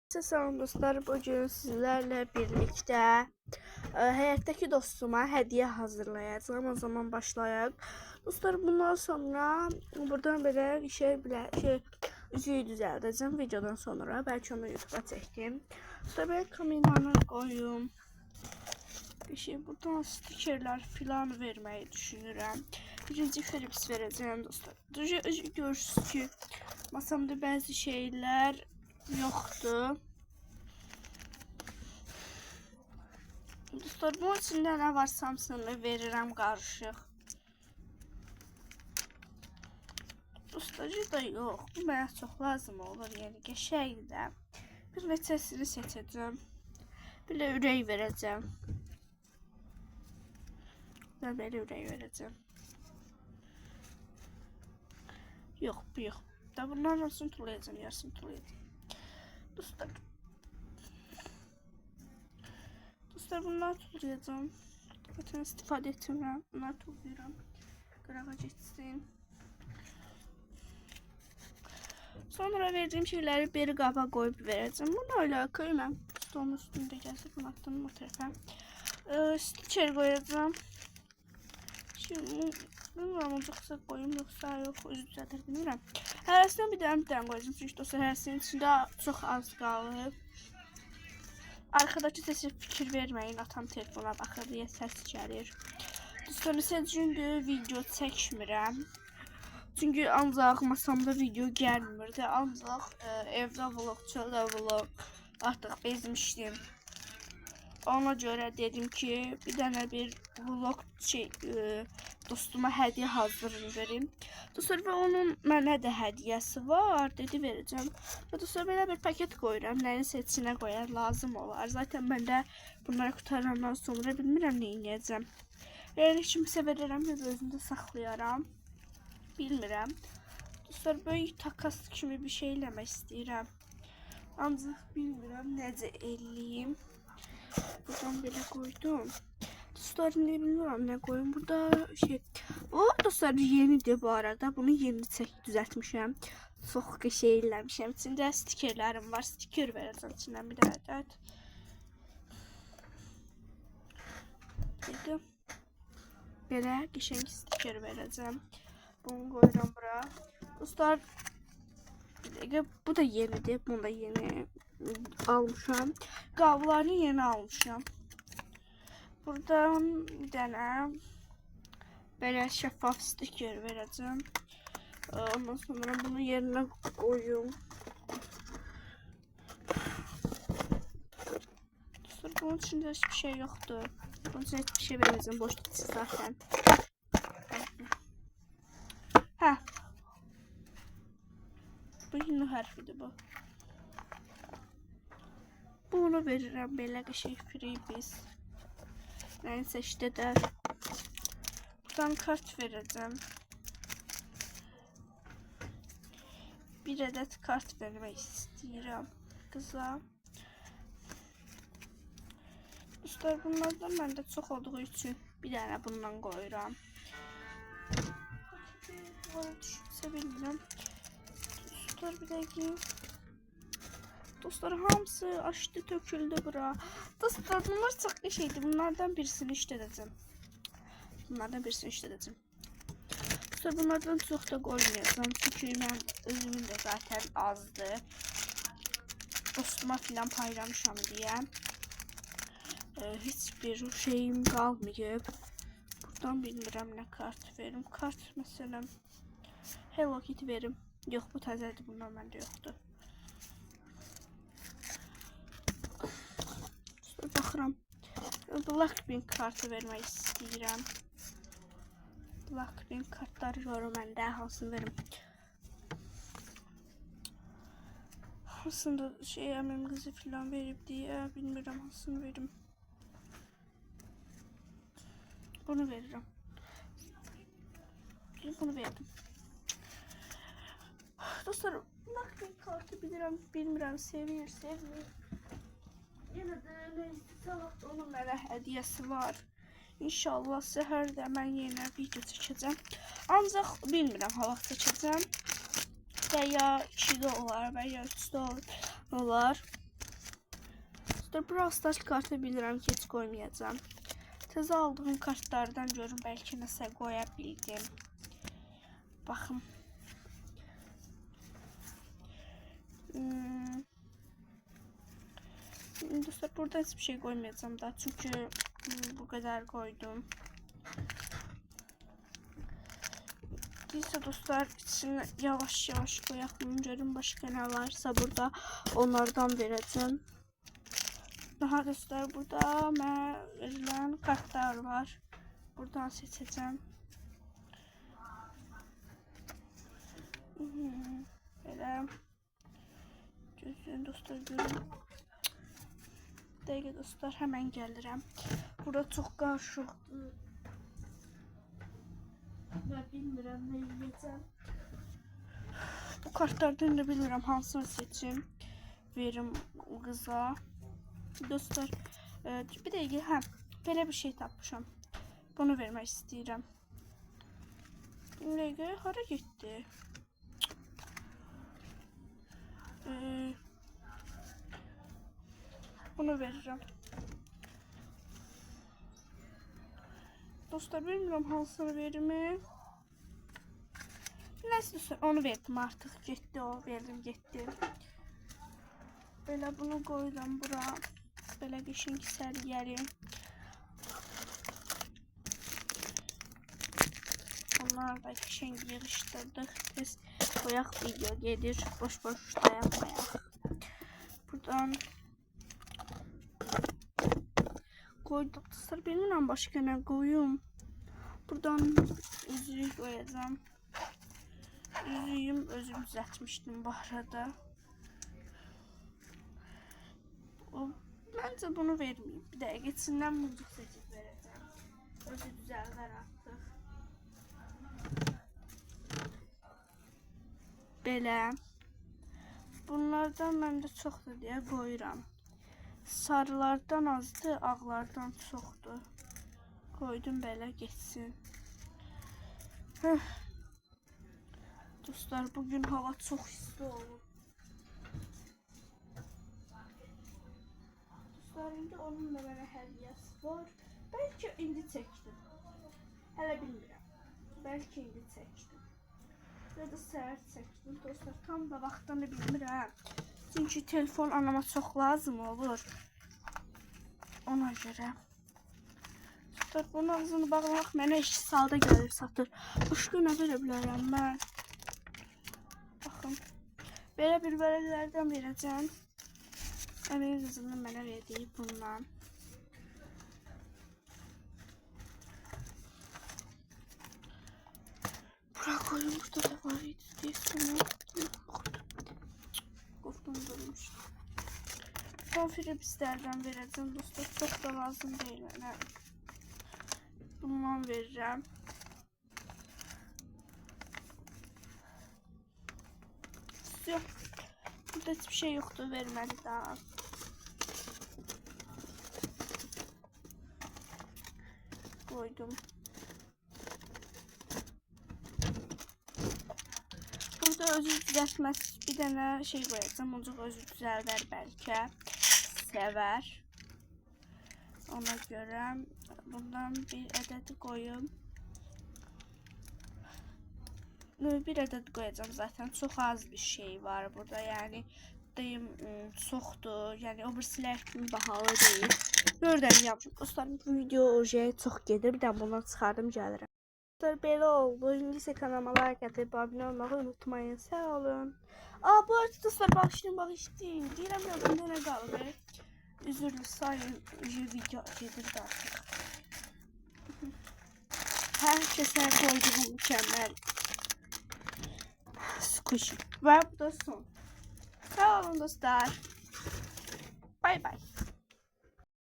Selam dostlar, bugün sizlerle birlikte hayattaki dostuma hediye hazırlayacağım. O zaman başlayalım. Dostlar, bundan sonra buradan böyle üzüyü düzəldəcəm videodan sonra. Belki onu YouTube'a çəkdim. Dostlar, ben kameranı koyum. Buradan stikerler filan vermeyi düşünürəm. Birinci Philips vereceğim dostlar. Görürsünüz ki masamda bazı şeyler yoktu. Dostlar, bunun içində nə var Samsung'u verirəm qarışıq. Dostlar, da yox. Bu mənə çox lazım olur. Yəni qəşəngdir də. Bir neçəsini seçəcəm. Bir də ürək verəcəm. Ben belə ürək verəcəm. Yox, bu yox. Da bunların arasını tulayacağım, yarısını tulayacağım. Dostlar, bunları tulayacağım. Zaten istifadə etmirəm. Bunları tulayıram. Qırağa geçsin. Sonra verdiğim şeyleri bir qaba qoyub verəcəm. Bunu öyle koymam. Stolun üstündə gəlsə bunu atdım o tərəfə. Stiker qoyacağım. Şimdi bilmirəm olacaqsa qoyum yoxsa yox, özü düzəldir bilmirəm. Hərəsindən bir dənə qoyacağım. Çünki dostlar hərəsinin içində çox az qalıb. Arkadakı sesi fikir vermeyin. Atam telefona baxır deyə səs gəlir. Dostlar, çünki video çəkmirəm. Çünki ancaq masamda video gəlmirdi. Ancaq evdə vlog, çöldə vlog artıq bezmişdim. Ona görə dedim ki, bir dənə bir vlog dostuma hediye hazırlayım. Dostlar, və onun mənə də hədiyəsi var. Dedi verəcəm. Və dostlar, belə bir paket qoyuram. Nəyinsə içinə qoyar, lazım olar. Zaten mən də bunları qutarandan sonra bilmirəm nə edəcəm. Yəni kimsə verərəm, özümdə saxlayaram. Bilmirəm. Dostlar, böyle takas kimi bir şey eləmək istəyirəm. Ancaq bilmirəm necə eləyim. Buradan belə qoydum. Dostlar, ne bilmiyorum ne koyayım. Burada bu dostlar yenidir bu arada. Bunu yeni düzeltmişim. Çok şey eləmişəm. İçində stikerlerim var. Stiker verəcəm içindən bir ədəd. Belə qəşəng stiker verəcəm. Bunu qoyuram bura. Dostlar, bu da yenidir. Bunu da yeni almışam. Qablarını yeni almışam. Buradan bir dənə belə şəffaf stiker verəcəm. Ondan sonra bunu yerine koyum. Sonra bunun içində hiçbir şey yoktu. Bunun içində hiçbir şey verəcəm. Boş tutsun zaten. Hə. Bu yeni hərfidir bu. Bunu verirəm belə qəşəng freebies. Neyse işte de buradan kart vereceğim. Bir adet kart vermek istiyorum kıza. Dostlar, bunlardan bende çok olduğu için bir tane bundan koyuram. Düşünse bilmiyorum. Dostlar, bir dakika. Dostlar, hamısı açtı, töküldü bura. Dostlar, bunlar çok şeydi. Bunlardan birisini işlədəcəm. Dostlar, bunlardan çox da qoymayacağım. Çünki mən özümün də zaten azdı. Dostuma filan paylamışam deyə. Hiçbir şeyim qalmayıb. Buradan bilmirəm nə kart verim. Kart məsələn Hello Kitty verim. Yox, bu təzədir. Bundan məndə yoxdur. Baxıram. Blackpink kartı vermək istəyirəm. Blackpink kartları görürəm məndə. Hansını verim? Hansında əmim qızı filan verib deyə bilmirəm hansını verim. Bunu verirəm. Bunu verdim. Dostlar, Blackpink kartı bilmirəm, sevmir. Yine de neyse, onun mənə hədiyəsi var. İnşallah səhər də mən yenə video çəkəcəm. Ancaq bilmirəm ha vaxt çəkəcəm. Və ya 2-də olar, və ya 3-də olar. Dostlar, Brawl Stars kartı bilirəm ki, heç qoymayacağım. Təzə aldığım kartlardan görüm, bəlkə nəsə qoya bildim. Baxın. Dostlar, burada hiçbir şey koymayacağım da, çünkü bu kadar koydum. Neyse dostlar, içine yavaş yavaş koyalım. Görün başka ne varsa burada onlardan vereceğim. Daha dostlar, burada verilen kartlar var. Buradan seçeceğim. Böyle. Gözün dostlar, görün. Dəqiqə dostlar, hemen gəlirəm. Burada çok qarışıqdır. Və bilmirəm nə yiyəcəm. Bu kartlardan da bilmirəm hansını seçim. Verim o qıza. Dostlar, bir dəqiqə, belə bir şey tapmışam. Bunu vermək istəyirəm. Bir dəqiqə, hara getdi? Bunu veririm. Dostlar, bilmirəm hansını verimi. Neyse, onu verdim artık. Getdi o, verdim, getdi. Belə bunu qoydum bura. Belə qəşəng sərgərim. Onları da qəşəng yığışdırdıq. Biz qoyaq, video gedir. Boş da yapmayaq. Buradan koydum. Dostlar, bilmirəm başqa nə qoyum. Buradan üzüyü koyacağım. Üzüyüm özüm düzəltmişdim bu arada. Bence bunu vermeyeyim. Bir də geçindən muzluq seçib verəcəm. Özü düzəldər artıq. Belə. Bunlardan məndə çoxdur deyə qoyuram. Sarılardan azdır, ağlardan çoxdur. Koydum belə geçsin. Dostlar, bugün hava çox isti olur. Dostlar, indi onun da mənə hədiyyəsi var. Bəlkə indi çəkdim. Hələ bilmirəm. Bəlkə indi çəkdim. Ya da səhər çəkdim. Dostlar, tam da vaxtını bilmirəm. Çünkü telefon anama çok lazım olur. Ona göre. Dostlar, bunun ağzını bağlamaq mənə 2 salda gəlir satır. Başqa nə verə bilərəm mən? Baxın. Belə bir vərəqlərdən verəcəm. Əmin qızının mənə verdiyi bundan. Bura koyun, burada da var idi deyəsən. Qoftum durmuşdu. Konfiribislerden vereceğim dostlar. Çok da lazım değil. Yani bundan vereceğim. Yok. Burada hiçbir şey yoktu. Vermedi daha. Koydum. Burada özü düzəltməz bir dənə şey koyacağım. Ancaq özü düzəldər bəlkə. Sever. Ona göre bundan bir adet koyayım. Bir adet koyacağım zaten. Çok az bir şey var burada. Yani deyim çoxdur. Yani o birisilər kimi bahalı değil. Gördüyünüz yapmışım. Dostlar, bu video oraya çok gelir. Bir də bundan çıxardım gəlirəm. Dostlar, belə oldu. İndi isə kanalıma like atıb abunə olmağı unutmayın. Sağ olun. Bu arada dostlar, bağışlayın. Deyirəm ya, bunda nə qalır? Üzürlü sayın, video gedirdi artık. Herkese koyduğum mükemmel squishy. Ve bu da son. Sağ olun dostlar. Bay bay.